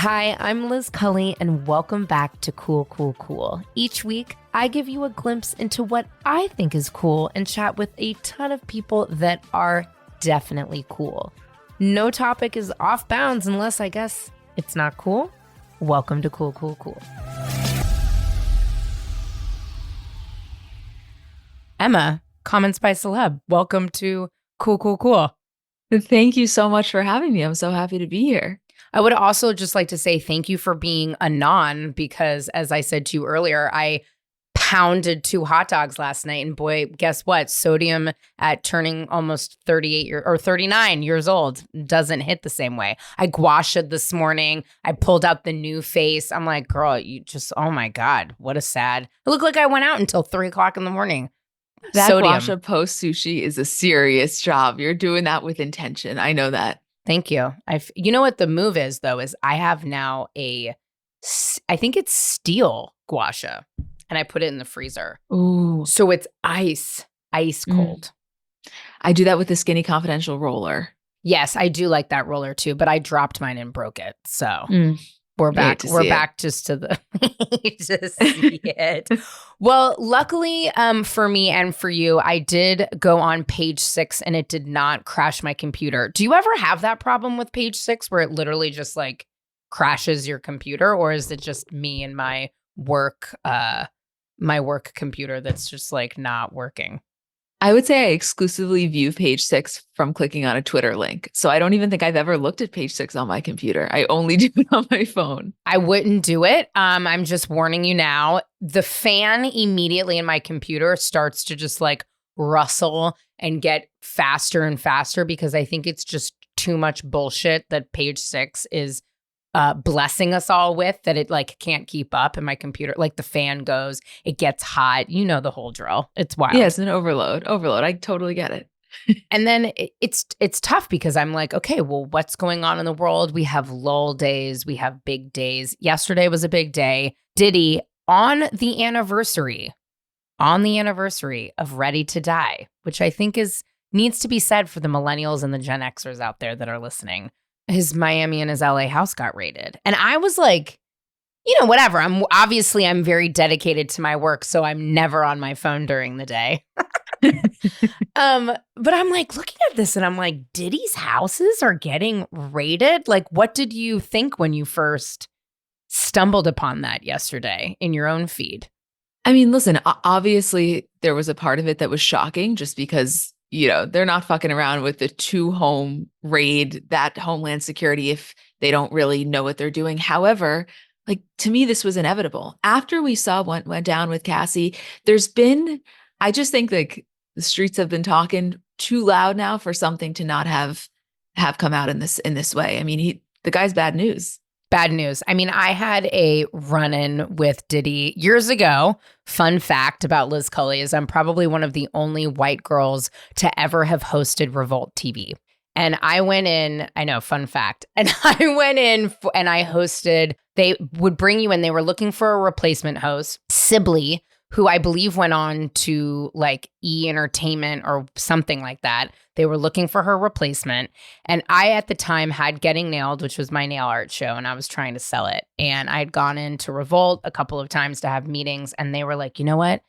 Hi, I'm Liz Cully, and welcome back to Cool, Cool, Cool. Each week, I give you a glimpse into what I think is cool and chat with a ton of people that are definitely cool. No topic is off bounds unless, I guess, it's not cool. Welcome to Cool, Cool, Cool. Emma, comments by celeb. Welcome to Cool, Cool, Cool. Thank you so much for having me. I'm so happy to be here. I would also just like to say thank you for being a non, because as I said to you earlier, I pounded 2 hot dogs last night, and boy, guess what? Sodium at turning almost 39 years old doesn't hit the same way. I gua shed this morning. I pulled out the new face. I'm like, girl, you just, oh my God, what a sad. It looked like I went out until 3 o'clock in the morning. That Sodium. gua sha post sushi is a serious job. You're doing that with intention. I know that. Thank you. You know what the move is, though, is I have now I think it's steel gua sha, and I put it in the freezer. Ooh. So it's ice cold. I do that with the Skinny Confidential roller. Yes, I do like that roller too, but I dropped mine and broke it. So we're back. We're back just to the to see it. Well, luckily for me and for you, I did go on page 6 and it did not crash my computer. Do you ever have that problem with page 6 where it literally just like crashes your computer, or is it just me and my work computer that's just like not working? I would say I exclusively view page 6 from clicking on a Twitter link. So I don't even think I've ever looked at page 6 on my computer. I only do it on my phone. I wouldn't do it. I'm just warning you now. The fan immediately in my computer starts to just like rustle and get faster and faster because I think it's just too much bullshit that page 6 is blessing us all with, that it like can't keep up in my computer. Like the fan goes, it gets hot. You know the whole drill. It's wild. Yeah, it's an overload. I totally get it. And then it's tough because I'm like, okay, well, what's going on in the world? We have lull days. We have big days. Yesterday was a big day. Diddy on the anniversary of Ready to Die, which I think needs to be said for the millennials and the Gen Xers out there that are listening. His Miami and his LA house got raided. And I was like, whatever. I'm very dedicated to my work, so I'm never on my phone during the day. But I'm like looking at this and I'm like, Diddy's houses are getting raided? Like, what did you think when you first stumbled upon that yesterday in your own feed? I mean, listen, obviously there was a part of it that was shocking just because they're not fucking around with the 2-home raid, that Homeland Security, if they don't really know what they're doing. However, like to me, this was inevitable. After we saw what went down with Cassie, I just think like the streets have been talking too loud now for something to not have come out in this way. I mean, the guy's bad news. Bad news. I mean, I had a run-in with Diddy years ago. Fun fact about Liz Cully is I'm probably one of the only white girls to ever have hosted Revolt TV. And I went in, I know, fun fact. And I went in and I hosted, they would bring you in, they were looking for a replacement host, Sibley, who I believe went on to like E! Entertainment or something like that. They were looking for her replacement. And I, at the time, had Getting Nailed, which was my nail art show, and I was trying to sell it. And I had gone into Revolt a couple of times to have meetings, and they were like, you know what?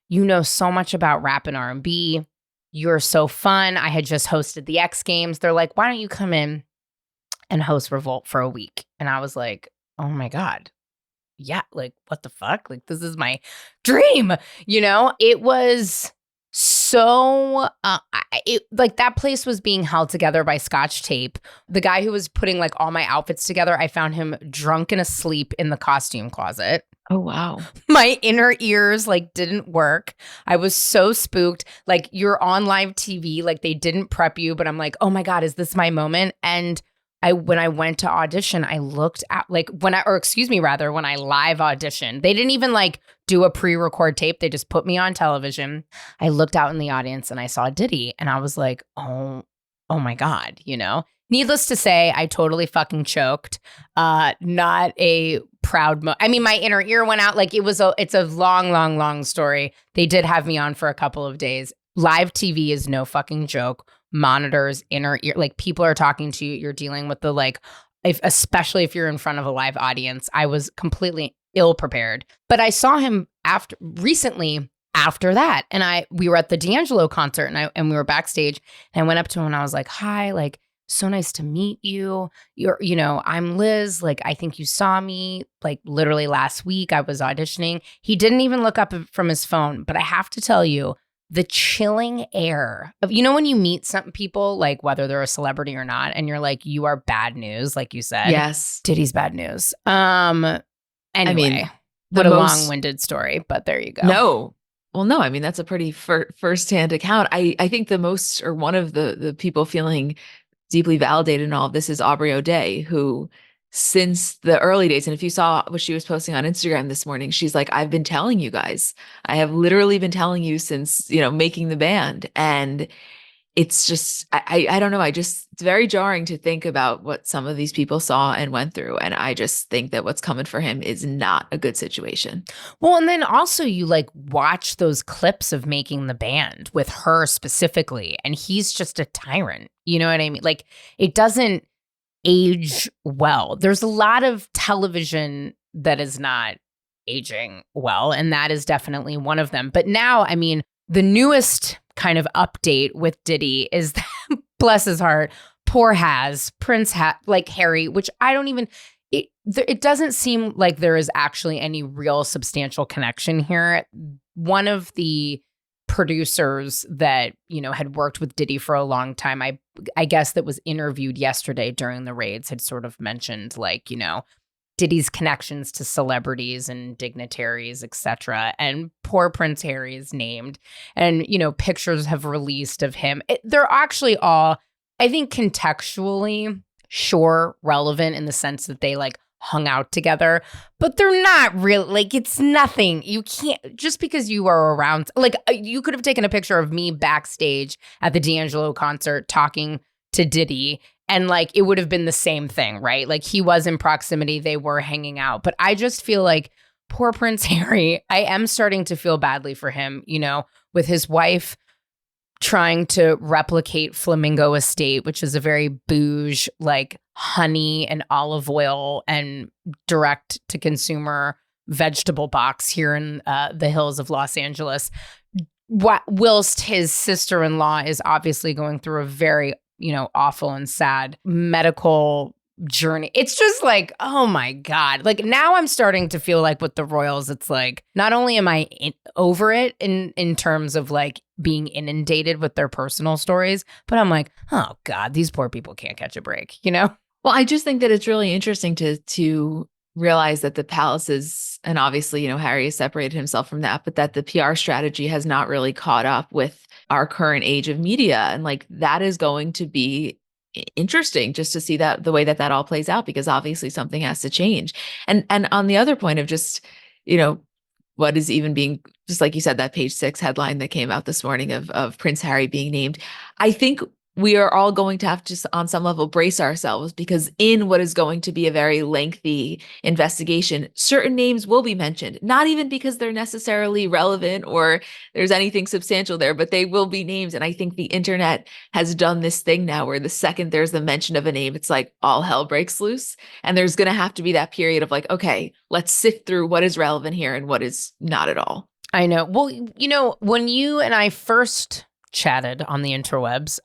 You know so much about rap and R&B. You're so fun. I had just hosted the X Games. They're like, why don't you come in and host Revolt for a week? And I was like, oh my God. Yeah, like, what the fuck? Like, this is my dream. It was so, like that place was being held together by Scotch tape. The guy who was putting like all my outfits together, I found him drunk and asleep in the costume closet. Oh, wow. My inner ears like didn't work. I was so spooked. Like, you're on live TV, like they didn't prep you, but I'm like, oh my God, is this my moment? And when I went to audition, I looked at like when I live auditioned, they didn't even like do a pre-record tape. They just put me on television. I looked out in the audience and I saw Diddy and I was like, oh my God, Needless to say, I totally fucking choked. Not a proud I mean, my inner ear went out. Like it's a long, long, long story. They did have me on for a couple of days. Live TV is no fucking joke. Monitors, inner ear, like people are talking to you. You're dealing with the like especially if you're in front of a live audience. I was completely ill prepared. But I saw him recently after that, and we were at the D'Angelo concert, and we were backstage, and I went up to him and I was like, "Hi, like, so nice to meet you. I'm Liz. Like, I think you saw me like literally last week. I was auditioning." He didn't even look up from his phone, but I have to tell you, the chilling air of, when you meet some people, like whether they're a celebrity or not, and you're like, you are bad news, like you said. Yes. Diddy's bad news. I Anyway, mean, what a long-winded story, but there you go. No. Well, no, I mean, that's a pretty firsthand account. I think the most, or one of the people feeling deeply validated in all of this is Aubrey O'Day, who since the early days, and if you saw what she was posting on Instagram this morning, she's like, I've been telling you guys, I have literally been telling you since, making the band. And it's just, I don't know. It's very jarring to think about what some of these people saw and went through. And I just think that what's coming for him is not a good situation. Well, and then also you like watch those clips of making the band with her specifically, and he's just a tyrant. You know what I mean? Like, it doesn't age well. There's a lot of television that is not aging well, and that is definitely one of them. But now, I mean, the newest kind of update with Diddy is that, bless his heart, poor Prince like Harry, which I don't even, it doesn't seem like there is actually any real substantial connection here. One of the producers that, had worked with Diddy for a long time, I guess that was interviewed yesterday during the raids, had sort of mentioned like, Diddy's connections to celebrities and dignitaries, etc. And poor Prince Harry is named. And, pictures have released of him. They're actually all, I think, contextually, sure, relevant in the sense that they like hung out together, but they're not real. Like, it's nothing. You can't, just because you are around, like, you could have taken a picture of me backstage at the D'Angelo concert talking to Diddy, and like, it would have been the same thing, right? Like, he was in proximity, they were hanging out. But I just feel like poor Prince Harry, I am starting to feel badly for him, with his wife trying to replicate Flamingo Estate, which is a very bouge, like honey and olive oil and direct to consumer vegetable box here in the hills of Los Angeles. Whilst his sister-in-law is obviously going through a very, awful and sad medical journey. It's just like, oh my God. Like, now I'm starting to feel like with the Royals, it's like, not only am I over it in terms of like being inundated with their personal stories, but I'm like, oh God, these poor people can't catch a break, Well, I just think that it's really interesting to realize that the palaces, and obviously, Harry has separated himself from that, but that the PR strategy has not really caught up with our current age of media. And like, that is going to be interesting just to see that the way that all plays out, because obviously something has to change. And on the other point of just, what is even being, just like you said, that Page 6 headline that came out this morning of Prince Harry being named, I think we are all going to have to, on some level, brace ourselves, because in what is going to be a very lengthy investigation, certain names will be mentioned, not even because they're necessarily relevant or there's anything substantial there, but they will be names. And I think the internet has done this thing now where the second there's the mention of a name, it's like all hell breaks loose. And there's going to have to be that period of like, okay, let's sift through what is relevant here and what is not at all. I know. Well, when you and I first chatted on the interwebs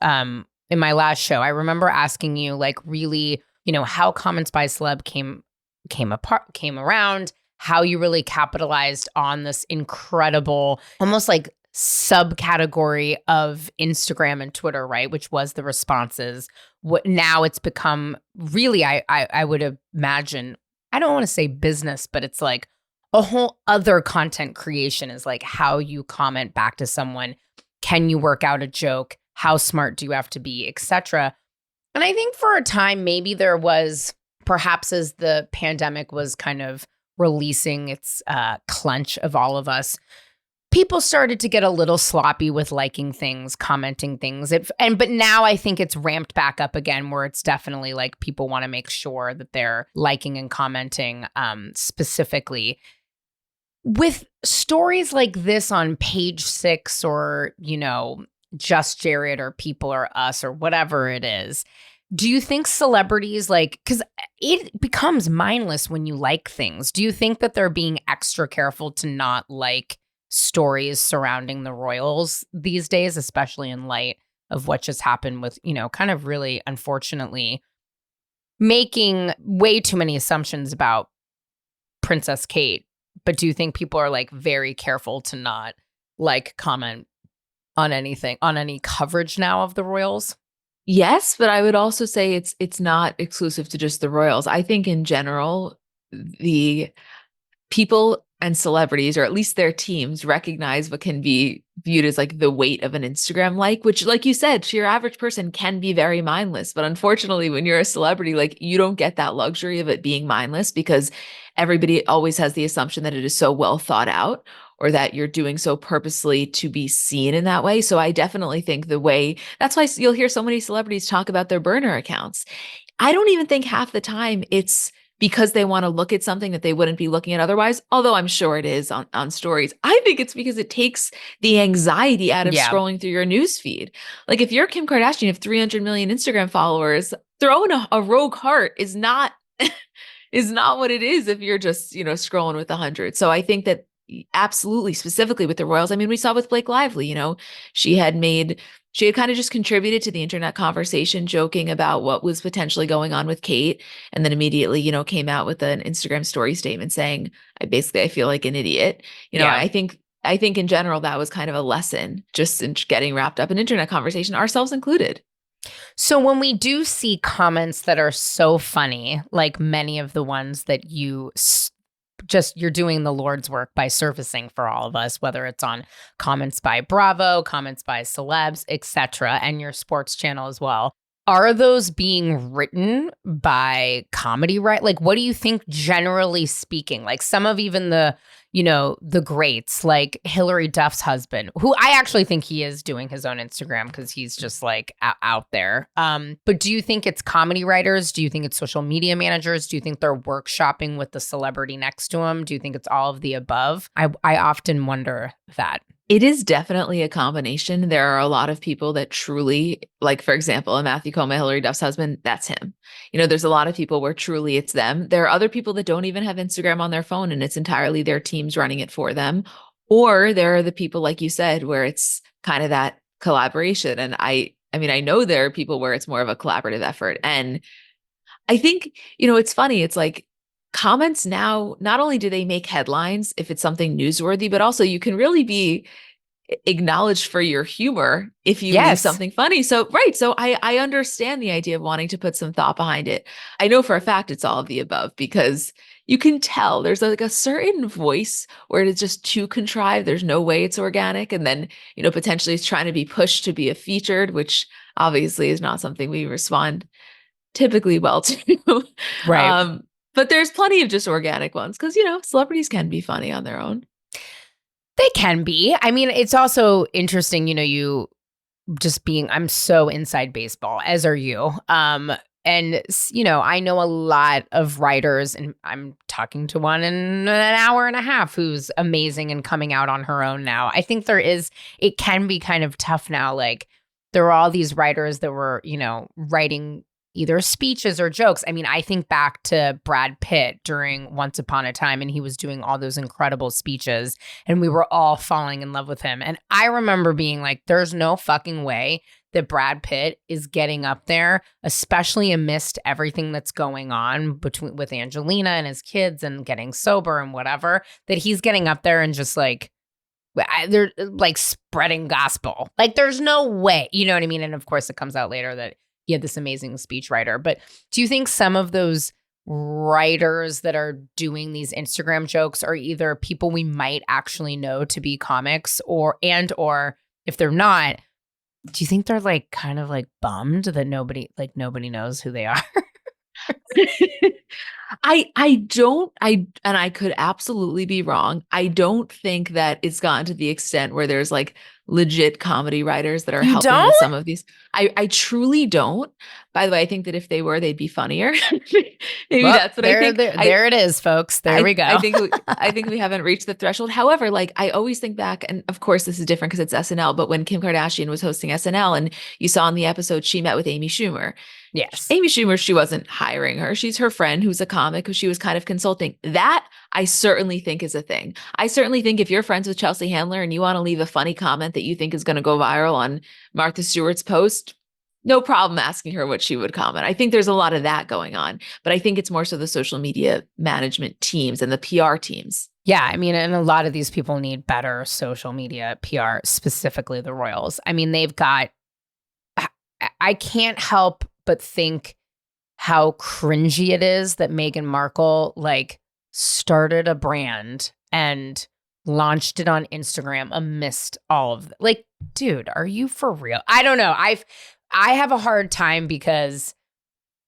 in my last show, I remember asking you like really, how Comments by Celeb came around, how you really capitalized on this incredible, almost like subcategory of Instagram and Twitter, right? Which was the responses. What now it's become really, I would imagine, I don't want to say business, but it's like a whole other content creation is like how you comment back to someone. Can you work out a joke? How smart do you have to be, etc. And I think for a time, maybe there was, perhaps as the pandemic was kind of releasing its clutch of all of us, people started to get a little sloppy with liking things, commenting things. But now I think it's ramped back up again, where it's definitely like people want to make sure that they're liking and commenting specifically. With stories like this on Page 6 or, Just Jared or People or Us or whatever it is, do you think celebrities, like, because it becomes mindless when you like things. Do you think that they're being extra careful to not like stories surrounding the royals these days, especially in light of what just happened with, kind of really unfortunately making way too many assumptions about Princess Kate? But do you think people are like very careful to not like comment on anything, on any coverage now of the royals? Yes, but I would also say it's not exclusive to just the royals. I think in general, the people and celebrities, or at least their teams, recognize what can be viewed as like the weight of an Instagram like, which, like you said, to your average person can be very mindless. But unfortunately, when you're a celebrity, like you don't get that luxury of it being mindless because everybody always has the assumption that it is so well thought out or that you're doing so purposely to be seen in that way. So I definitely think the way that's why you'll hear so many celebrities talk about their burner accounts. I don't even think half the time it's because they want to look at something that they wouldn't be looking at otherwise, although I'm sure it is on stories. I think it's because it takes the anxiety out of Yeah. scrolling through your news feed. Like if you're Kim Kardashian, you have 300 million Instagram followers, throwing a rogue heart is not is not what it is if you're just, scrolling with 100. So I think that absolutely, specifically with the royals, I mean, we saw with Blake Lively, she had made she had kind of just contributed to the internet conversation, joking about what was potentially going on with Kate, and then immediately, came out with an Instagram story statement saying, I feel like an idiot." Yeah. I think in general that was kind of a lesson just in getting wrapped up in internet conversation, ourselves included. So when we do see comments that are so funny, like many of the ones that you're doing the Lord's work by surfacing for all of us, whether it's on comments by Bravo, comments by Celebs, etc., and your sports channel as well. Are those being written by comedy, right? Like, what do you think, generally speaking? Like some of even the greats, like Hillary Duff's husband, who I actually think he is doing his own Instagram because he's just like out there. But do you think it's comedy writers? Do you think it's social media managers? Do you think they're workshopping with the celebrity next to him? Do you think it's all of the above? I often wonder that. It is definitely a combination. There are a lot of people that truly, like, for example, a Matthew Coma, Hillary Duff's husband, that's him. There's a lot of people where truly it's them. There are other people that don't even have Instagram on their phone and it's entirely their teams running it for them. Or there are the people, like you said, where it's kind of that collaboration. And I mean, I know there are people where it's more of a collaborative effort. And I think, it's funny. It's like comments now, not only do they make headlines if it's something newsworthy, but also you can really be acknowledged for your humor if you leave Yes. something funny. So, right. So I understand the idea of wanting to put some thought behind it. I know for a fact it's all of the above because you can tell there's like a certain voice where it is just too contrived. There's no way it's organic. And then, potentially it's trying to be pushed to be a featured, which obviously is not something we respond typically well to. Right. um, but there's plenty of just organic ones because, celebrities can be funny on their own. They can be. I mean, it's also interesting, you just being, I'm so inside baseball, as are you. And I know a lot of writers, and I'm talking to one in an hour and a half who's amazing and coming out on her own now. I think it can be kind of tough now. Like there are all these writers that were, writing either speeches or jokes. I mean, I think back to Brad Pitt during Once Upon a Time, and he was doing all those incredible speeches, and we were all falling in love with him. And I remember being like, there's no fucking way that Brad Pitt is getting up there, especially amidst everything that's going on with Angelina and his kids and getting sober and whatever, that he's getting up there and just like, they're like spreading gospel. Like there's no way, you know what I mean? And of course it comes out later that he had this amazing speechwriter. But do you think some of those writers that are doing these Instagram jokes are either people we might actually know to be comics or if they're not, do you think they're like kind of like bummed that nobody knows who they are? I could absolutely be wrong. I don't think that it's gotten to the extent where there's like legit comedy writers that are You helping don't? with some of these. I truly don't. By the way, I think that if they were, they'd be funnier Maybe Well, that's what I think. there it is, folks. There we go. I think we haven't reached the threshold. However, like I always think back, and of course this is different because it's SNL, but when Kim Kardashian was hosting SNL and you saw in the episode she met with Amy Schumer. Yes. Amy Schumer, she wasn't hiring her. She's her friend who's a comic who she was kind of consulting. That I certainly think is a thing. I certainly think if you're friends with Chelsea Handler and you want to leave a funny comment that you think is going to go viral on Martha Stewart's post, no problem asking her what she would comment. I think there's a lot of that going on, but I think it's more so the social media management teams and the PR teams. Yeah, I mean, and a lot of these people need better social media PR, specifically the royals. I mean, they've got, I can't help but think how cringy it is that Meghan Markle like started a brand and launched it on Instagram amidst all of like, dude, are you for real? I don't know. I have a hard time because,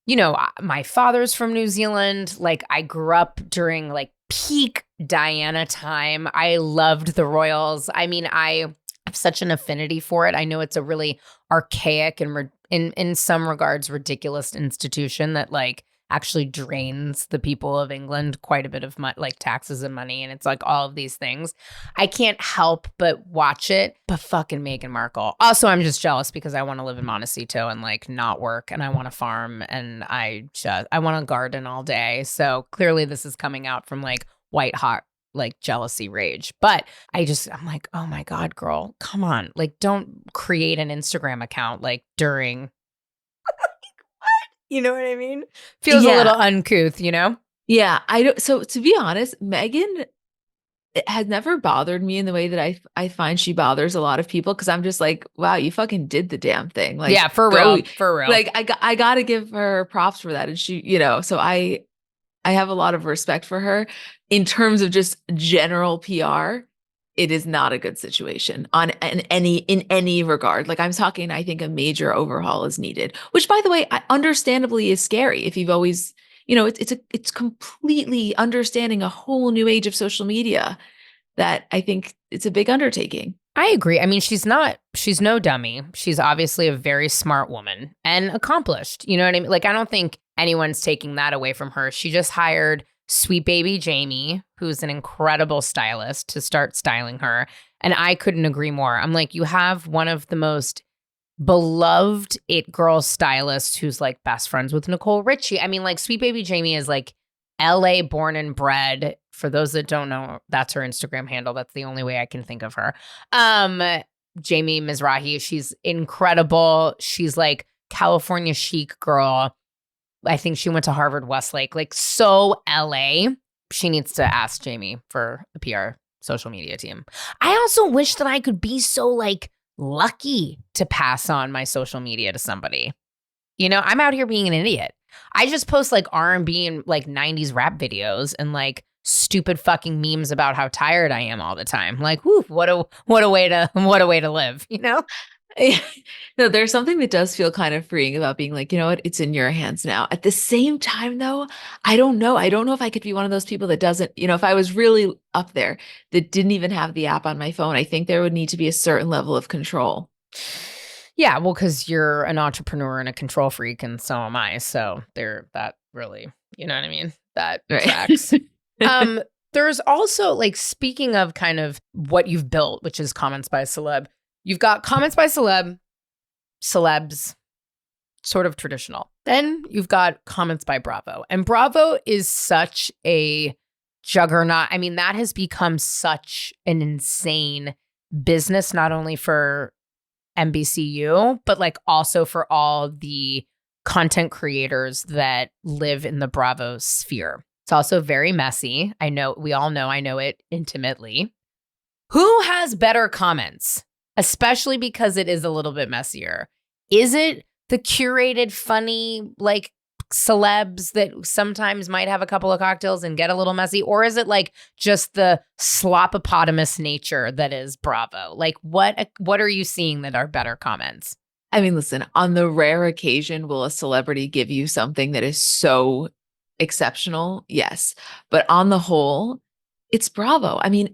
you know, my father's from New Zealand. Like I grew up during like peak Diana time. I loved the royals. I mean, I have such an affinity for it. I know it's a really archaic and in some regards ridiculous institution that like actually drains the people of England quite a bit of like taxes and money, and it's like all of these things. I can't help but watch it. But fucking Meghan Markle. Also, I'm just jealous because I want to live in Montecito and like not work, and I want to farm, and I want to garden all day. So clearly, this is coming out from like white hot like jealousy rage. But I'm like, oh my God, girl, come on. Like, don't create an Instagram account like during, you know what I mean? Feels a little uncouth, you know? Yeah, I don't. So to be honest, Meghan has never bothered me in the way that I find she bothers a lot of people because I'm just like, wow, you fucking did the damn thing. Like, yeah, for real, for real. Like I got to give her props for that, and she, you know, so I have a lot of respect for her in terms of just general PR. It is not a good situation in any regard. Like I'm talking, I think a major overhaul is needed, which by the way, understandably is scary if you've always, you know, it's completely understanding a whole new age of social media that I think it's a big undertaking. I agree. I mean, she's no dummy. She's obviously a very smart woman and accomplished. You know what I mean? Like, I don't think anyone's taking that away from her. She just hired sweet baby Jamie, who's an incredible stylist, to start styling her. And I couldn't agree more. I'm like, you have one of the most beloved it girl stylists who's like best friends with Nicole Richie. I mean, like, sweet baby Jamie is like LA born and bred. For those that don't know, that's her Instagram handle. That's the only way I can think of her. Jamie Mizrahi, she's incredible. She's like California chic girl. I think she went to Harvard Westlake, like so LA. She needs to ask Jamie for the PR social media team. I also wish that I could be so like lucky to pass on my social media to somebody. You know, I'm out here being an idiot. I just post like R&B and like 90s rap videos and like stupid fucking memes about how tired I am all the time. Like, whew, what a way to live, you know? No, there's something that does feel kind of freeing about being like, you know what, it's in your hands now. At the same time, though, I don't know. I don't know if I could be one of those people that doesn't, you know, if I was really up there that didn't even have the app on my phone, I think there would need to be a certain level of control. Yeah, well, because you're an entrepreneur and a control freak, and so am I. So that really, you know what I mean? That tracks. There's also like, speaking of kind of what you've built, which is comments by celeb. You've got comments by celebs, sort of traditional. Then you've got comments by Bravo. And Bravo is such a juggernaut. I mean, that has become such an insane business, not only for NBCU, but like also for all the content creators that live in the Bravo sphere. It's also very messy. I know it intimately. Who has better comments? Especially because it is a little bit messier. Is it the curated, funny, like celebs that sometimes might have a couple of cocktails and get a little messy? Or is it like just the slopopotamus nature that is Bravo? Like, what are you seeing that are better comments? I mean, listen, on the rare occasion, will a celebrity give you something that is so exceptional? Yes. But on the whole, It's Bravo. I mean,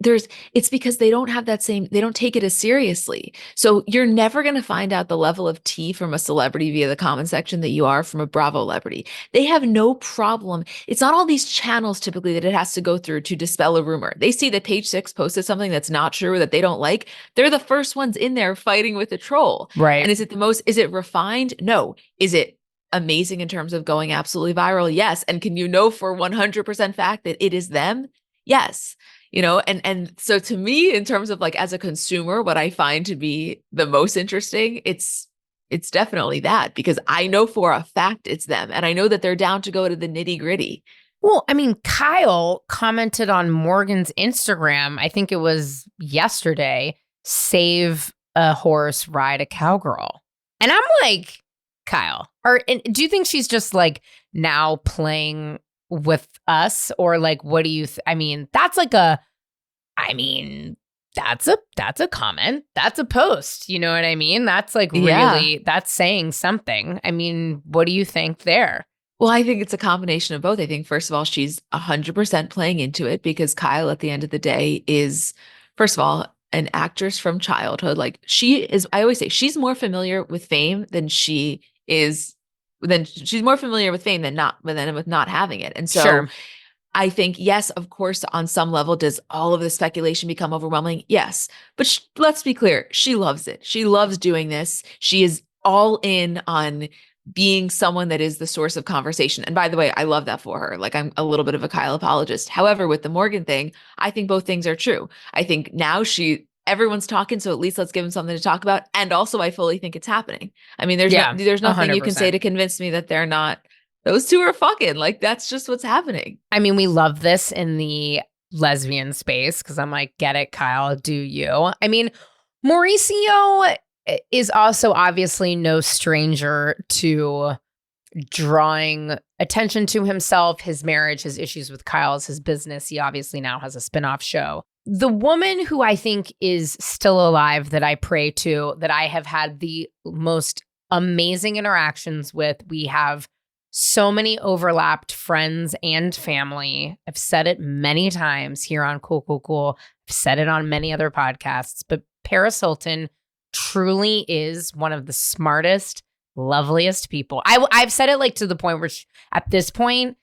it's because they don't have they don't take it as seriously. So you're never going to find out the level of tea from a celebrity via the comment section that you are from a Bravo celebrity. They have no problem. It's not all these channels typically that it has to go through to dispel a rumor. They see that Page Six posted something that's not true or that they don't like. They're the first ones in there fighting with the troll. Right. And is it refined? No. Is it amazing in terms of going absolutely viral? Yes. And can you know for 100% fact that it is them? Yes. And so to me, in terms of like as a consumer, what I find to be the most interesting, it's definitely that, because I know for a fact it's them, and I know that they're down to go to the nitty gritty. Well, I mean, Kyle commented on Morgan's Instagram, I think it was yesterday, save a horse, ride a cowgirl. And I'm like, Kyle, do you think she's just like now playing with us, or like, what do you I mean, that's like that's a comment, that's a post, you know what I mean? That's like really, that's saying something. I mean, what do you think there? Well, I think it's a combination of both. I think, first of all, she's 100% playing into it, because Kyle, at the end of the day, is, first of all, an actress from childhood. Like, she is, I always say, she's more familiar with fame than she's more familiar with fame than with not having it. And so Sure. I think, yes, of course, on some level, does all of the speculation become overwhelming? Yes. But let's be clear. She loves it. She loves doing this. She is all in on being someone that is the source of conversation. And by the way, I love that for her. Like, I'm a little bit of a Kyle apologist. However, with the Morgan thing, I think both things are true. I think now everyone's talking, so at least let's give them something to talk about. And also, I fully think it's happening. I mean, there's nothing you can say to convince me that they're not. Those two are fucking. Like, that's just what's happening. I mean, we love this in the lesbian space, because I'm like, get it, Kyle, do you? I mean, Mauricio is also obviously no stranger to drawing attention to himself, his marriage, his issues with Kyle's, his business. He obviously now has a spinoff show. The woman who I think is still alive that I pray to, that I have had the most amazing interactions with, we have so many overlapped friends and family. I've said it many times here on Cool, Cool, Cool. I've said it on many other podcasts, but Paris Hilton truly is one of the smartest, loveliest people. I've said it like to the point where at this point,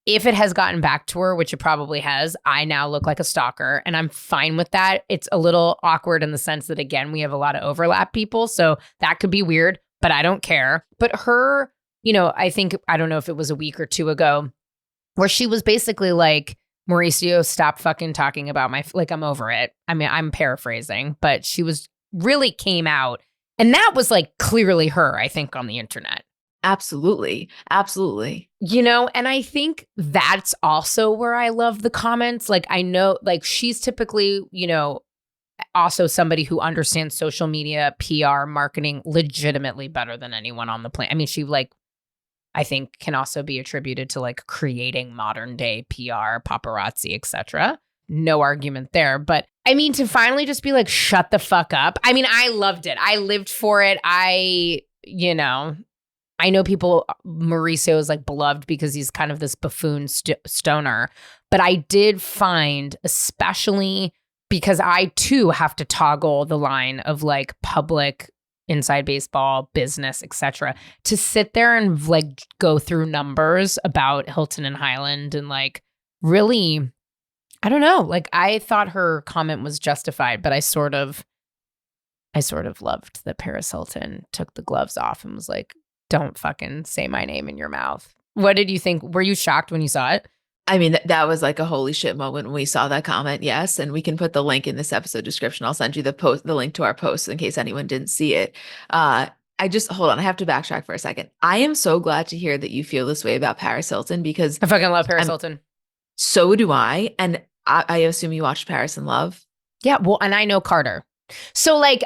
if it has gotten back to her, which it probably has, I now look like a stalker, and I'm fine with that. It's a little awkward in the sense that, again, we have a lot of overlap people, so that could be weird, but I don't care. But her, I don't know if it was a week or two ago, where she was basically like, Mauricio, stop fucking talking about I'm over it. I mean, I'm paraphrasing, but she really came out. And that was like clearly her, I think, on the internet. Absolutely. Absolutely. And I think that's also where I love the comments. Like, I know, like, she's typically, also somebody who understands social media, PR, marketing legitimately better than anyone on the planet. I mean, she I think can also be attributed to like creating modern day PR, paparazzi, etc. No argument there. But I mean, to finally just be like, shut the fuck up. I mean, I loved it. I lived for it. I know Mauricio is like beloved because he's kind of this buffoon stoner. But I did find, especially because I too have to toggle the line of like public, inside baseball, business, etc., to sit there and like go through numbers about Hilton and Highland and like really, I don't know, like I thought her comment was justified, but I sort of loved that Paris Hilton took the gloves off and was like, don't fucking say my name in your mouth. What did you think? Were you shocked when you saw it? I mean, that was like a holy shit moment when we saw that comment. Yes. And we can put the link in this episode description. I'll send you the link to our post in case anyone didn't see it. Hold on. I have to backtrack for a second. I am so glad to hear that you feel this way about Paris Hilton, because I fucking love Paris Hilton. So do I. And I assume you watched Paris in Love. Yeah. Well, and I know Carter. So like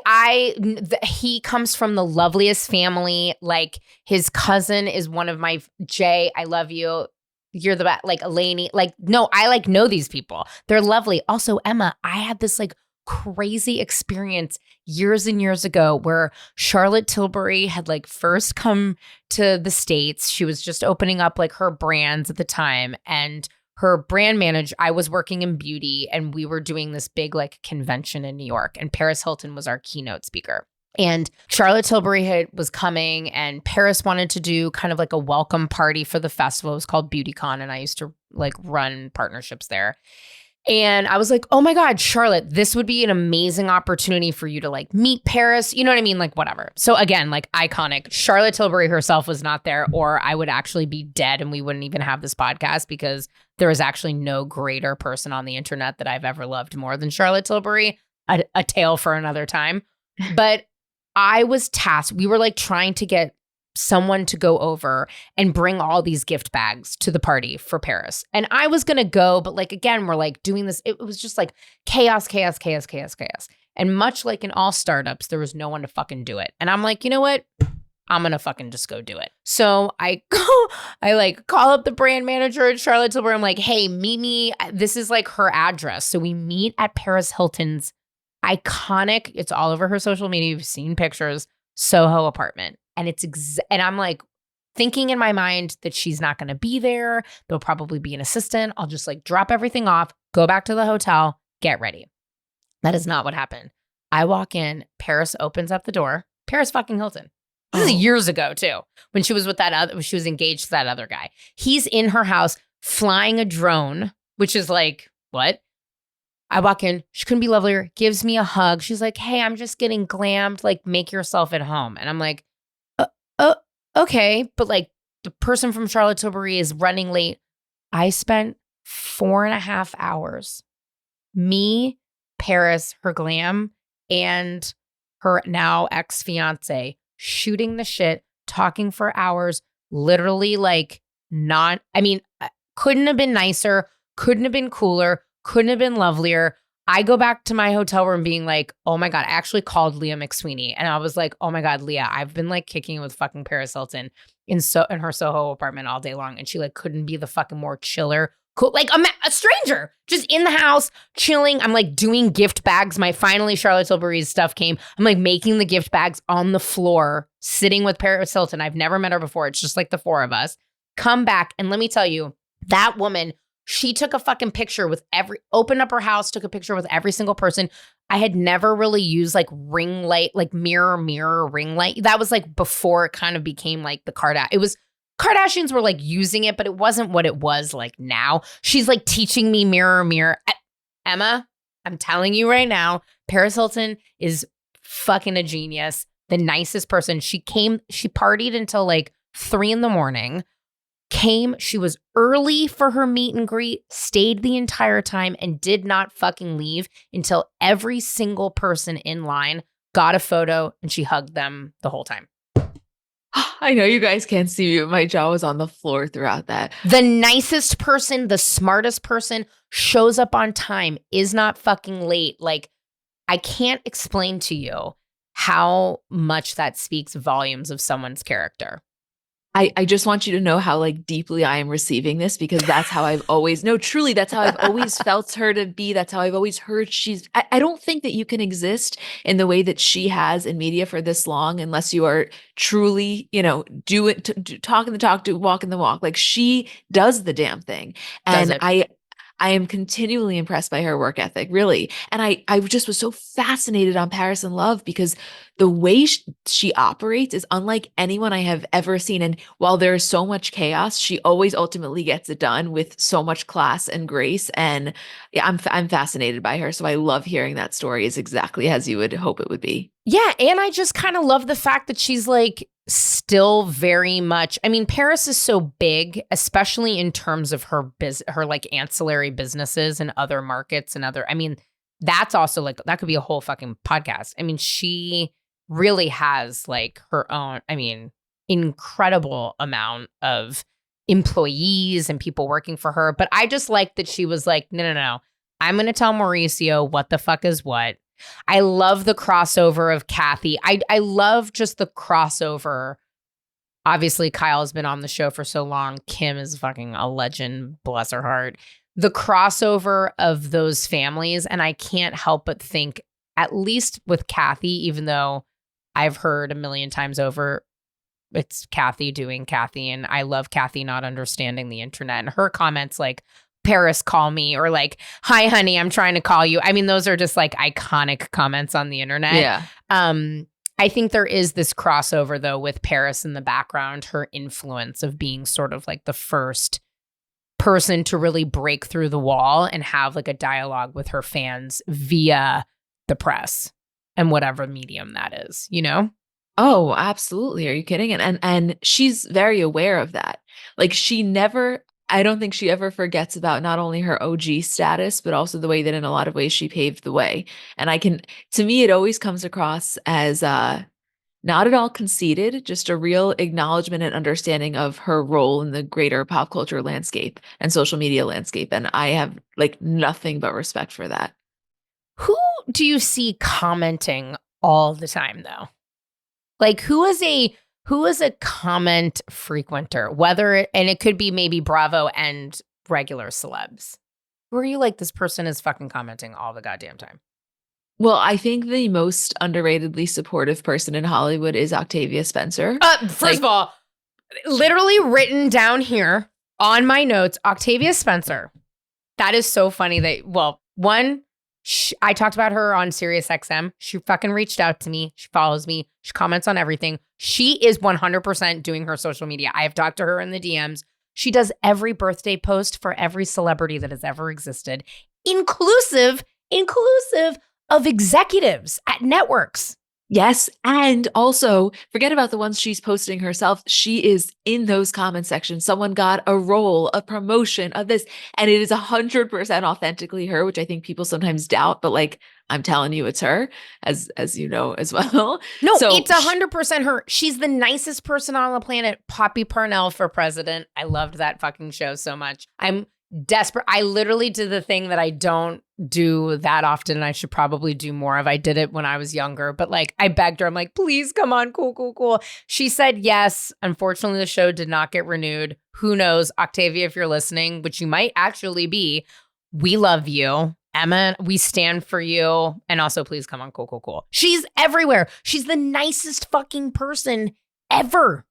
he comes from the loveliest family. Like his cousin is one of my Jay. I love you. You're the best, like Elaney. Like, no, I like know these people. They're lovely. Also, Emma, I had this like crazy experience years and years ago where Charlotte Tilbury had like first come to the States. She was just opening up like her brands at the time. And her brand manager, I was working in beauty and we were doing this big like convention in New York, and Paris Hilton was our keynote speaker. And Charlotte Tilbury was coming, and Paris wanted to do kind of like a welcome party for the festival. It was called BeautyCon, and I used to like run partnerships there. And I was like, oh my God, Charlotte, this would be an amazing opportunity for you to like meet Paris. You know what I mean? Like whatever. So again, like iconic. Charlotte Tilbury herself was not there, or I would actually be dead and we wouldn't even have this podcast, because there is actually no greater person on the internet that I've ever loved more than Charlotte Tilbury. A tale for another time. But I was tasked. We were like trying to get someone to go over and bring all these gift bags to the party for Paris. And I was going to go, but like, again, we're like doing this. It was just like chaos. And much like in all startups, there was no one to fucking do it. And I'm like, you know what? I'm going to fucking just go do it. So I like call up the brand manager at Charlotte Tilbury. I'm like, hey, meet me. This is like her address. So we meet at Paris Hilton's iconic, it's all over her social media, you've seen pictures, Soho apartment. And and I'm like thinking in my mind that she's not going to be there. There'll probably be an assistant. I'll just like drop everything off, go back to the hotel, get ready. That is not what happened. I walk in, Paris opens up the door. Paris fucking Hilton. This is years ago too, when she was with she was engaged to that other guy. He's in her house flying a drone, which is like, what? I walk in, she couldn't be lovelier, gives me a hug. She's like, hey, I'm just getting glammed, like make yourself at home. And I'm like, okay. But like the person from Charlotte Tilbury is running late. I spent 4.5 hours, me, Paris, her glam, and her now ex-fiance shooting the shit, talking for hours, literally like couldn't have been nicer, couldn't have been cooler, couldn't have been lovelier. I go back to my hotel room being like, oh my God, I actually called Leah McSweeney. And I was like, oh my God, Leah, I've been like kicking it with fucking Paris Hilton in her Soho apartment all day long. And she like couldn't be the fucking more chiller, cool, like a stranger just in the house chilling. I'm like doing gift bags. Finally Charlotte Tilbury's stuff came. I'm like making the gift bags on the floor, sitting with Paris Hilton. I've never met her before. It's just like the four of us. Come back. And let me tell you, that woman, she took a fucking picture with opened up her house, took a picture with every single person. I had never really used like ring light, like mirror ring light. That was like before it kind of became like Kardashians were like using it, but it wasn't what it was like now. She's like teaching me mirror. Emma, I'm telling you right now, Paris Hilton is fucking a genius. The nicest person. She partied until like 3 a.m. She was early for her meet and greet, stayed the entire time, and did not fucking leave until every single person in line got a photo, and she hugged them the whole time. I know you guys can't see me, but my jaw was on the floor throughout that. The nicest person, the smartest person, shows up on time, is not fucking late. Like, I can't explain to you how much that speaks volumes of someone's character. I just want you to know how like deeply I am receiving this, because that's how I've always, no, truly, that's how I've always felt her to be. That's how I've always heard I don't think that you can exist in the way that she has in media for this long unless you are truly, talking the talk, walking the walk. Like she does the damn thing. And I am continually impressed by her work ethic, really. And I just was so fascinated on Paris in Love because the way she operates is unlike anyone I have ever seen. And while there is so much chaos, she always ultimately gets it done with so much class and grace. And yeah, I'm fascinated by her. So I love hearing that story is exactly as you would hope it would be. Yeah. And I just kind of love the fact that she's like still very much, Paris is so big, especially in terms of her like ancillary businesses and other markets and that's also like, that could be a whole fucking podcast. She really has like her own, incredible amount of employees and people working for her. But I just like that she was like, no. I'm going to tell Mauricio what the fuck is what. I love the crossover of Kathy. I love just the crossover. Obviously, Kyle's been on the show for so long. Kim is fucking a legend, bless her heart. The crossover of those families, and I can't help but think, at least with Kathy, even though I've heard a million times over, it's Kathy doing Kathy, and I love Kathy not understanding the internet. And her comments like, Paris, call me, or like, hi, honey, I'm trying to call you. I mean, those are just like iconic comments on the internet. Yeah. I think there is this crossover, though, with Paris in the background, her influence of being sort of like the first person to really break through the wall and have like a dialogue with her fans via the press and whatever medium that is, you know? Oh, absolutely. Are you kidding? And she's very aware of that. Like I don't think she ever forgets about not only her OG status, but also the way that in a lot of ways she paved the way. And to me, it always comes across as not at all conceited, just a real acknowledgement and understanding of her role in the greater pop culture landscape and social media landscape. And I have like nothing but respect for that. Who do you see commenting all the time, though? Like, who is a comment frequenter? And it could be maybe Bravo and regular celebs. Who are you like, this person is fucking commenting all the goddamn time? Well, I think the most underratedly supportive person in Hollywood is Octavia Spencer. First of all, literally written down here on my notes, Octavia Spencer. That is so funny that, well, one, I talked about her on Sirius XM. She fucking reached out to me. She follows me. She comments on everything. She is 100% doing her social media. I have talked to her in the DMs. She does every birthday post for every celebrity that has ever existed, inclusive of executives at networks. Yes. And also, forget about the ones she's posting herself. She is in those comment sections. Someone got a role, a promotion of this, and it is 100% authentically her, which I think people sometimes doubt, but like, I'm telling you, it's her, as you know as well. No, So it's 100% her. She's the nicest person on the planet. Poppy Parnell for president. I loved that fucking show so much. I'm desperate. I literally did the thing that I don't do that often and I should probably do more of. I did it when I was younger, but like I begged her. I'm like, please come on. Cool. She said yes. Unfortunately, the show did not get renewed. Who knows? Octavia, if you're listening, which you might actually be, we love you. Emma, we stand for you. And also, please come on. Cool. She's everywhere. She's the nicest fucking person ever.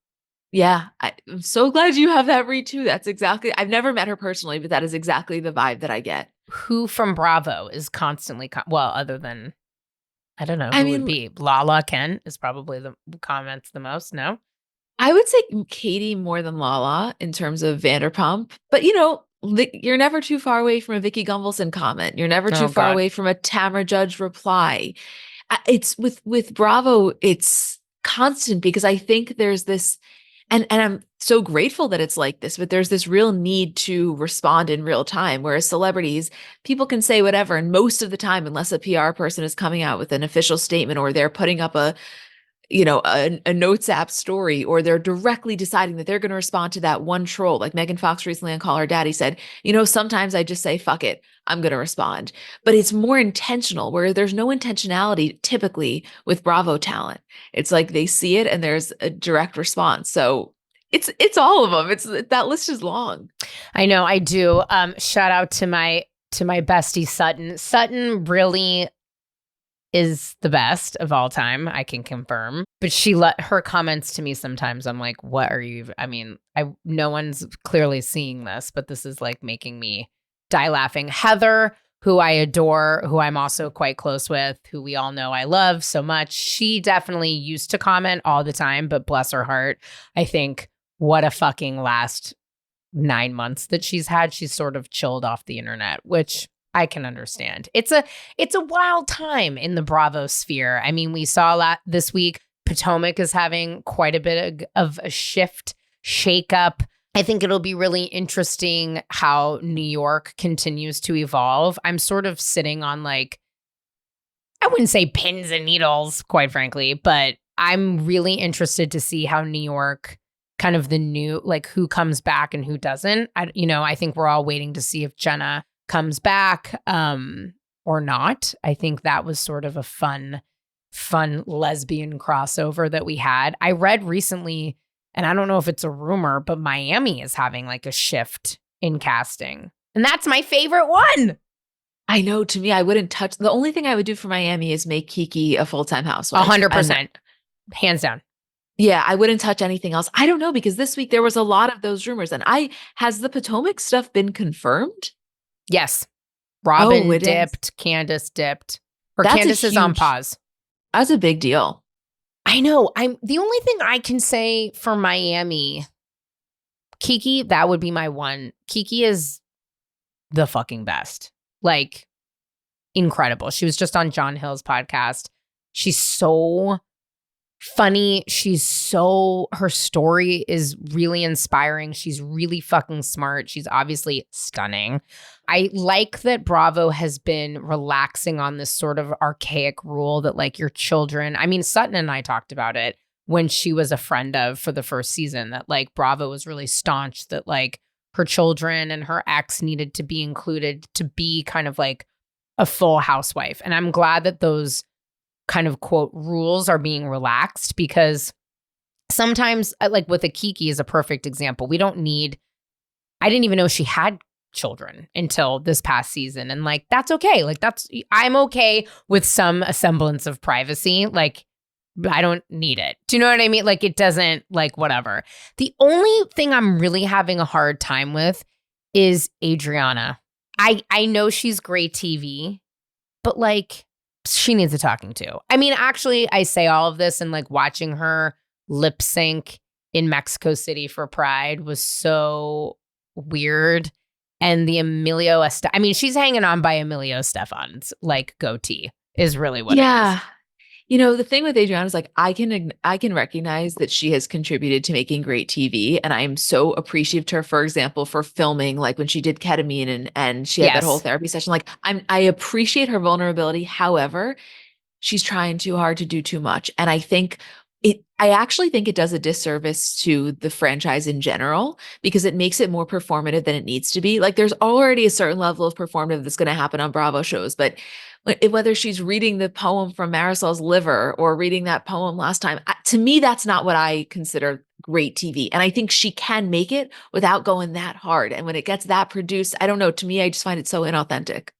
yeah, I'm so glad you have that read too. I've never met her personally, but that is exactly the vibe that I get. Who from Bravo is constantly, well, other than, I don't know, I who would mean, be? Lala Ken is probably the comments the most, no? I would say Katie more than Lala in terms of Vanderpump, but you're never too far away from a Vicky Gunvalson comment. You're never too Oh, far God. away from a Tamara Judge reply. It's with Bravo, it's constant because I think there's this, and I'm so grateful that it's like this, but there's this real need to respond in real time. Whereas celebrities, people can say whatever, and most of the time, unless a PR person is coming out with an official statement or they're putting up a Notes app story, or they're directly deciding that they're going to respond to that one troll. Like Megan Fox recently on Call Her Daddy said, sometimes I just say, fuck it, I'm going to respond. But it's more intentional, where there's no intentionality typically with Bravo talent. It's like they see it and there's a direct response. So it's all of them. That list is long. I know, I do. Shout out to my bestie Sutton. Sutton really is the best of all time, I can confirm. But her comments to me sometimes, I'm like, what are you? I mean, no one's clearly seeing this, but this is like making me die laughing. Heather, who I adore, who I'm also quite close with, who we all know I love so much. She definitely used to comment all the time, but bless her heart, I think what a fucking last 9 months that she's had. She's sort of chilled off the internet, which I can understand. It's a wild time in the Bravo sphere. I mean, we saw a lot this week. Potomac is having quite a bit of a shake-up. I think it'll be really interesting how New York continues to evolve. I'm sort of sitting on like, I wouldn't say pins and needles, quite frankly, but I'm really interested to see how New York, kind of the new, like who comes back and who doesn't. I think we're all waiting to see if Jenna comes back or not. I think that was sort of a fun lesbian crossover that we had. I read recently, and I don't know if it's a rumor, but Miami is having like a shift in casting. And that's my favorite one. I know, to me, I wouldn't touch. The only thing I would do for Miami is make Kiki a full-time housewife. 100%. Hands down. Yeah, I wouldn't touch anything else. I don't know, because this week there was a lot of those rumors. And has the Potomac stuff been confirmed? Yes. Oh, Robin it is. dipped, Candace dipped. Or That's a Candace is on huge, pause. that's a big deal. I know. I'm the only thing I can say for Miami, Kiki, that would be my one. Kiki is the fucking best. Like, incredible. She was just on John Hill's podcast. She's so funny. Her story is really inspiring. She's really fucking smart. She's obviously stunning. I like that Bravo has been relaxing on this sort of archaic rule that like your children, I mean, Sutton and I talked about it when she was a friend of for the first season, that like Bravo was really staunch that like her children and her ex needed to be included to be kind of like a full housewife. And I'm glad that those kind of quote rules are being relaxed, because sometimes like with a Kiki is a perfect example. I didn't even know she had children until this past season. And like, that's okay. Like I'm okay with some semblance of privacy. Like I don't need it. Do you know what I mean? Like it doesn't like whatever. The only thing I'm really having a hard time with is Adriana. I know she's great TV, but like she needs a talking to. I mean, actually, I say all of this and like watching her lip sync in Mexico City for Pride was so weird. And the I mean, she's hanging on by Emilio Estefan's like goatee is really what it is. Yeah. You know, the thing with Adriana is like I can recognize that she has contributed to making great TV, and I am so appreciative to her, for example, for filming like when she did ketamine and she had that whole Yes. therapy session. Like I appreciate her vulnerability. However, she's trying too hard to do too much. And I actually think it does a disservice to the franchise in general because it makes it more performative than it needs to be. Like there's already a certain level of performative that's going to happen on Bravo shows, but whether she's reading the poem from Marisol's liver or reading that poem last time, to me, that's not what I consider great TV. And I think she can make it without going that hard. And when it gets that produced, I don't know, to me, I just find it so inauthentic.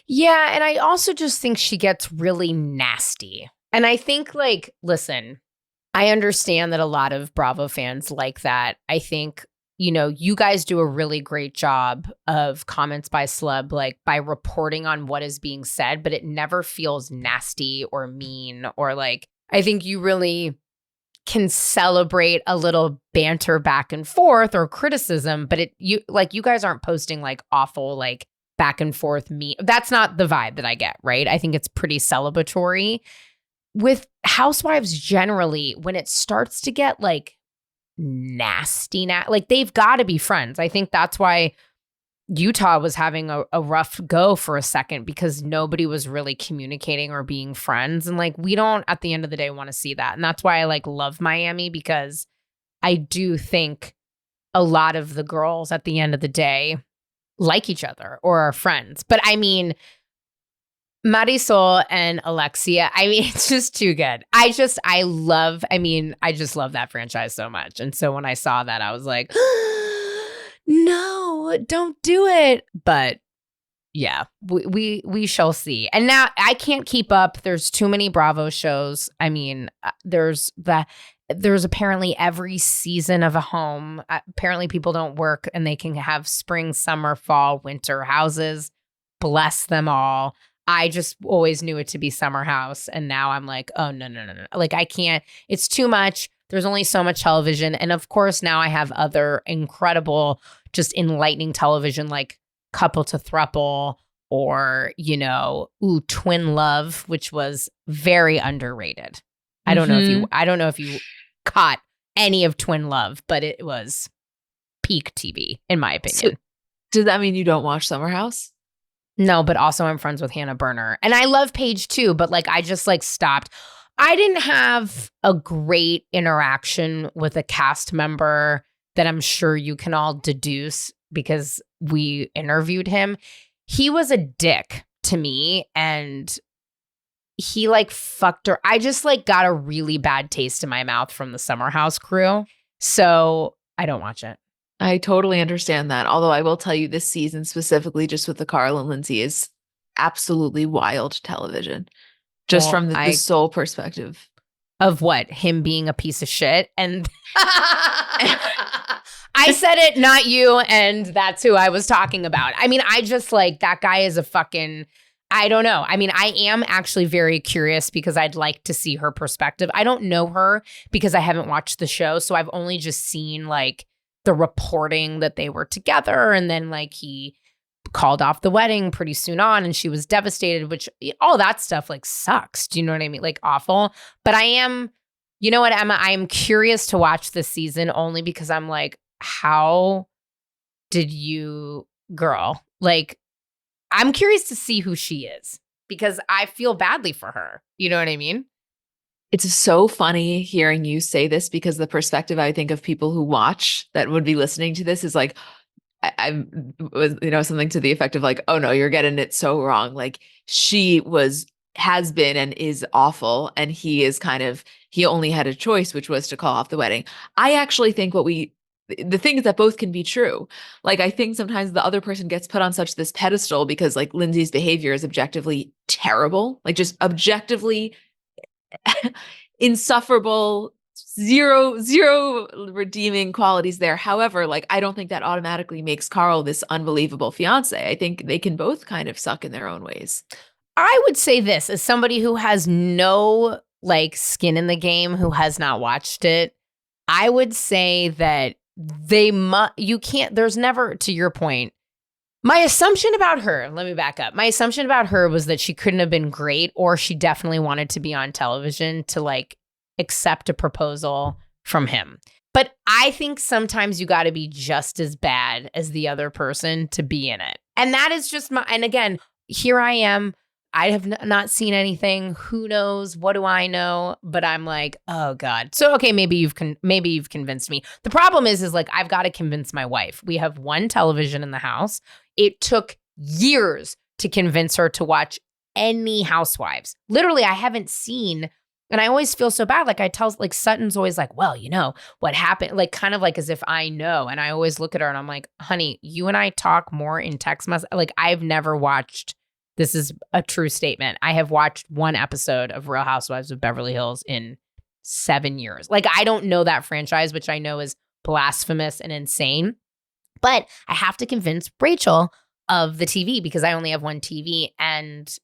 Yeah. And I also just think she gets really nasty. And I think, like, listen, I understand that a lot of Bravo fans like that. I think, you guys do a really great job of comments by celeb, like by reporting on what is being said, but it never feels nasty or mean or like, I think you really can celebrate a little banter back and forth or criticism, but you guys aren't posting like awful, like back and forth me. That's not the vibe that I get, right? I think it's pretty celebratory. With housewives generally, when it starts to get like nasty, like they've got to be friends. I think that's why Utah was having a rough go for a second because nobody was really communicating or being friends. And like, we don't at the end of the day want to see that. And that's why I like love Miami, because I do think a lot of the girls at the end of the day like each other or are friends. But I mean, Marisol and Alexia, I mean, it's just too good. I just love that franchise so much. And so when I saw that, I was like, no, don't do it. But yeah, we shall see. And now I can't keep up. There's too many Bravo shows. I mean, there's apparently every season of a home. Apparently people don't work and they can have spring, summer, fall, winter houses. Bless them all. I just always knew it to be Summer House. And now I'm like, oh, no. Like, I can't. It's too much. There's only so much television. And of course, now I have other incredible, just enlightening television like Couple to Thruple or, Twin Love, which was very underrated. I don't know if you caught any of Twin Love, but it was peak TV, in my opinion. So, does that mean you don't watch Summer House? No, but also I'm friends with Hannah Berner. And I love Paige too, but like I just like stopped. I didn't have a great interaction with a cast member that I'm sure you can all deduce because we interviewed him. He was a dick to me and he like fucked her. I just like got a really bad taste in my mouth from the Summer House crew. So I don't watch it. I totally understand that. Although I will tell you this season specifically just with the Carl and Lindsay is absolutely wild television. Just Well, from the sole perspective. Of what? Him being a piece of shit? And I said it, not you, and that's who I was talking about. I mean, I just like that guy is a fucking I don't know. I mean, I am actually very curious because I'd like to see her perspective. I don't know her because I haven't watched the show, so I've only just seen like the reporting that they were together and then like he called off the wedding pretty soon on and she was devastated, which all that stuff like sucks. Do you know what I mean? Like awful. But I am, you know what, Emma? I am curious to watch this season only because I'm like, how did you, girl? Like, I'm curious to see who she is because I feel badly for her. You know what I mean? It's so funny hearing you say this because the perspective I think of people who watch that would be listening to this is like, I was, something to the effect of like, oh no, you're getting it so wrong. Like has been and is awful. And he only had a choice, which was to call off the wedding. I actually think the thing is that both can be true. Like, I think sometimes the other person gets put on such this pedestal because like Lindsay's behavior is objectively terrible, like just objectively insufferable, zero redeeming qualities there. However, like I don't think that automatically makes Carl this unbelievable fiance. I think they can both kind of suck in their own ways. I would say this as somebody who has no like skin in the game, who has not watched it. I would say that you can't, there's never, to your point, my assumption about her, let me back up. My assumption about her was that she couldn't have been great or she definitely wanted to be on television to like accept a proposal from him. But I think sometimes you got to be just as bad as the other person to be in it. And that is just and again, here I am. I have not seen anything. Who knows? What do I know? But I'm like, oh God. So, okay, maybe you've convinced me. The problem is like, I've got to convince my wife. We have one television in the house. It took years to convince her to watch any Housewives. Literally, I haven't seen, and I always feel so bad. Like I tell, like Sutton's always like, well, you know what happened? Like kind of like as if I know. And I always look at her and I'm like, honey, you and I talk more in text message. Like I've never watched, this is a true statement. I have watched one episode of Real Housewives of Beverly Hills in 7 years. Like I don't know that franchise, which I know is blasphemous and insane. But I have to convince Rachel of the TV because I only have one TV and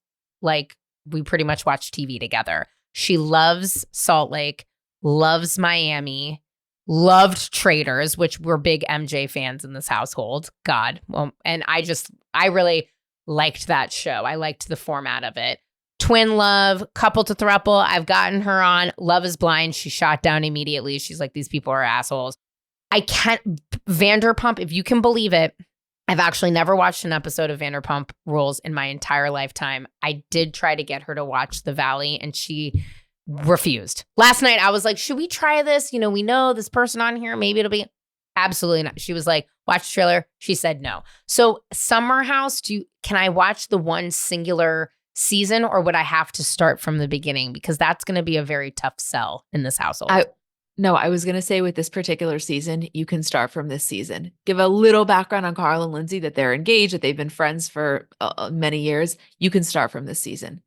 like we pretty much watch TV together. She loves Salt Lake, loves Miami, loved Traders, which we're big MJ fans in this household. God. Well, and I really liked that show. I liked the format of it. Twin Love, Couple to Throuple. I've gotten her on Love is Blind. She shot down immediately. She's like, these people are assholes. I can't, Vanderpump, if you can believe it, I've actually never watched an episode of Vanderpump Rules in my entire lifetime. I did try to get her to watch The Valley and she refused. Last night I was like, should we try this? You know, we know this person on here, maybe it'll be absolutely not. She was like, watch the trailer. She said no. So Summer House, can I watch the one singular season or would I have to start from the beginning? Because that's going to be a very tough sell in this household. No, I was going to say with this particular season, you can start from this season. Give a little background on Carl and Lindsay, that they're engaged, that they've been friends for many years. You can start from this season.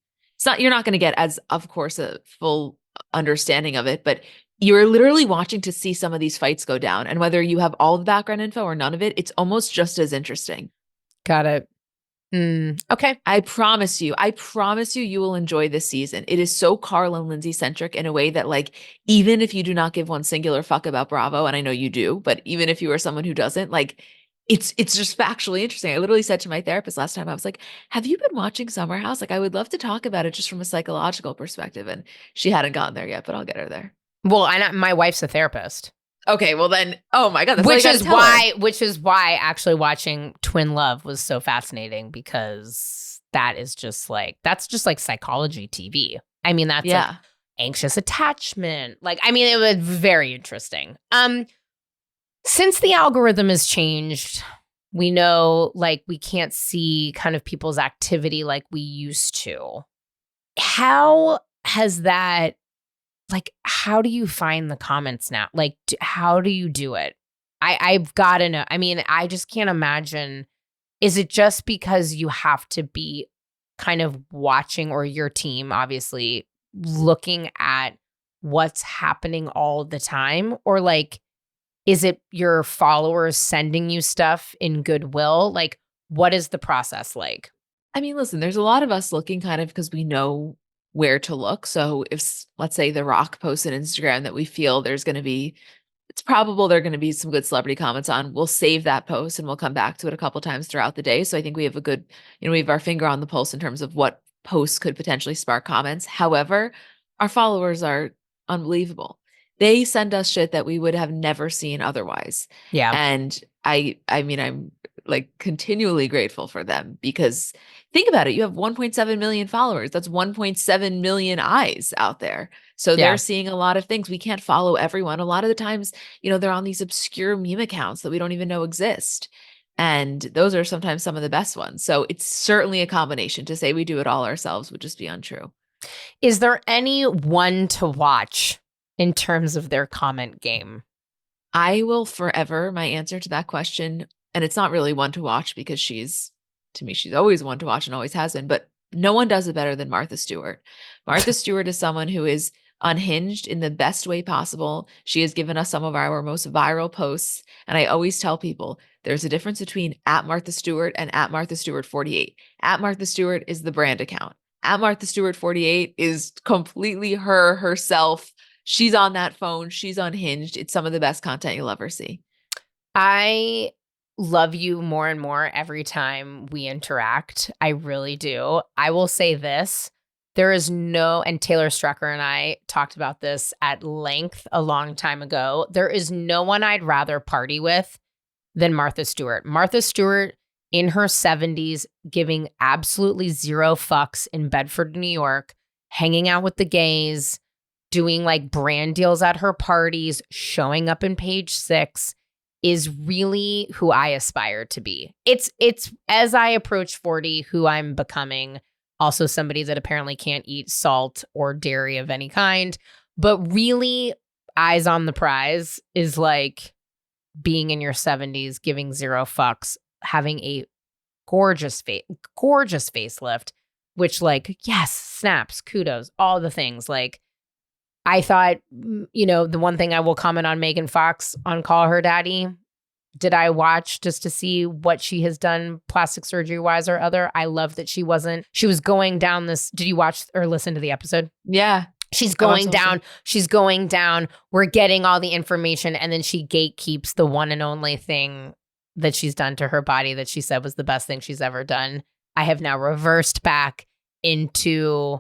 You're not going to get as, of course, a full understanding of it, but you're literally watching to see some of these fights go down. And whether you have all the background info or none of it, it's almost just as interesting. Got it. Okay. I promise you, you will enjoy this season. It is so Carl and Lindsay centric in a way that like, even if you do not give one singular fuck about Bravo, and I know you do, but even if you are someone who doesn't, like it's just factually interesting. I literally said to my therapist last time, I was like, have you been watching Summer House? Like, I would love to talk about it just from a psychological perspective. And she hadn't gotten there yet, but I'll get her there. Well, my wife's a therapist. Okay, well then, oh my God. That's which is why actually watching Twin Love was so fascinating because that's just like psychology TV. I mean, that's like anxious attachment. Like, I mean, it was very interesting. Since the algorithm has changed, we know like we can't see kind of people's activity like we used to. How has that, like, how do you find the comments now? Like, how do you do it? I've got to know. I mean, I just can't imagine. Is it just because you have to be kind of watching, or your team, obviously, looking at what's happening all the time? Or like, Is it your followers sending you stuff in goodwill? Like, what is the process like? I mean, listen, there's a lot of us looking kind of because we know where to look. So if, let's say, The Rock posts an Instagram that we feel it's probable there are going to be some good celebrity comments on, we'll save that post and we'll come back to it a couple times throughout the day. So I think we have a good, we have our finger on the pulse in terms of what posts could potentially spark comments. However, our followers are unbelievable. They send us shit that we would have never seen otherwise. Yeah. And I mean, I'm like continually grateful for them because think about it. You have 1.7 million followers. That's 1.7 million eyes out there. So they're Yeah. seeing a lot of things. We can't follow everyone. A lot of the times, they're on these obscure meme accounts that we don't even know exist. And those are sometimes some of the best ones. So it's certainly a combination. To say we do it all ourselves would just be untrue. Is there any one to watch in terms of their comment game? I will forever, my answer to that question, and it's not really one to watch because to me, she's always one to watch and always has been, but no one does it better than Martha Stewart. Martha Stewart is someone who is unhinged in the best way possible. She has given us some of our most viral posts. And I always tell people there's a difference between at Martha Stewart and at Martha Stewart 48. At Martha Stewart is the brand account. At Martha Stewart 48 is completely her, herself. She's on that phone. She's unhinged. It's some of the best content you'll ever see. I love you more and more every time we interact. I really do. I will say this. There is and Taylor Strecker and I talked about this at length a long time ago. There is no one I'd rather party with than Martha Stewart. Martha Stewart in her 70s, giving absolutely zero fucks in Bedford, New York, hanging out with the gays, doing like brand deals at her parties, showing up in Page Six is really who I aspire to be. It's as I approach 40, who I'm becoming. Also somebody that apparently can't eat salt or dairy of any kind, but really eyes on the prize is like being in your 70s, giving zero fucks, having a gorgeous facelift, which like, yes, snaps, kudos, all the things. Like, I thought, the one thing I will comment on Megan Fox on Call Her Daddy, did I watch just to see what she has done plastic surgery wise or other? I love that she was going down this. Did you watch or listen to the episode? Yeah. She's going down. We're getting all the information. And then she gatekeeps the one and only thing that she's done to her body that she said was the best thing she's ever done. I have now reversed back into,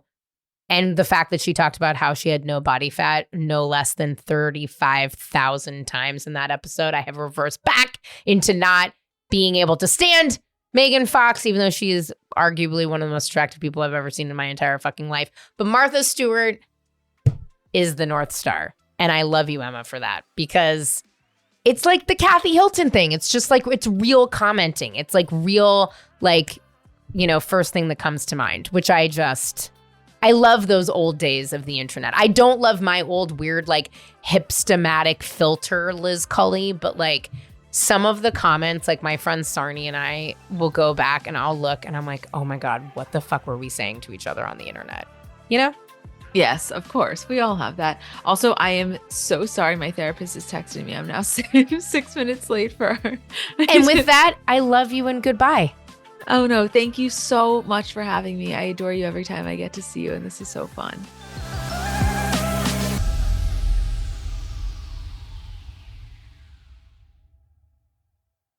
and the fact that she talked about how she had no body fat, no less than 35,000 times in that episode. I have reversed back into not being able to stand Megan Fox, even though she is arguably one of the most attractive people I've ever seen in my entire fucking life. But Martha Stewart is the North Star. And I love you, Emma, for that, because it's like the Kathy Hilton thing. It's just like, it's real commenting. It's like real, like, first thing that comes to mind, which I love those old days of the internet. I don't love my old weird, like, hipstamatic filter Liz Cully, but like some of the comments, like my friend Sarni and I will go back and I'll look and I'm like, oh my God, what the fuck were we saying to each other on the internet? Yes, of course. We all have that. Also, I am so sorry. My therapist is texting me. I'm now 6 minutes late for her. And with that, I love you and goodbye. Oh no, thank you so much for having me. I adore you every time I get to see you, and this is so fun.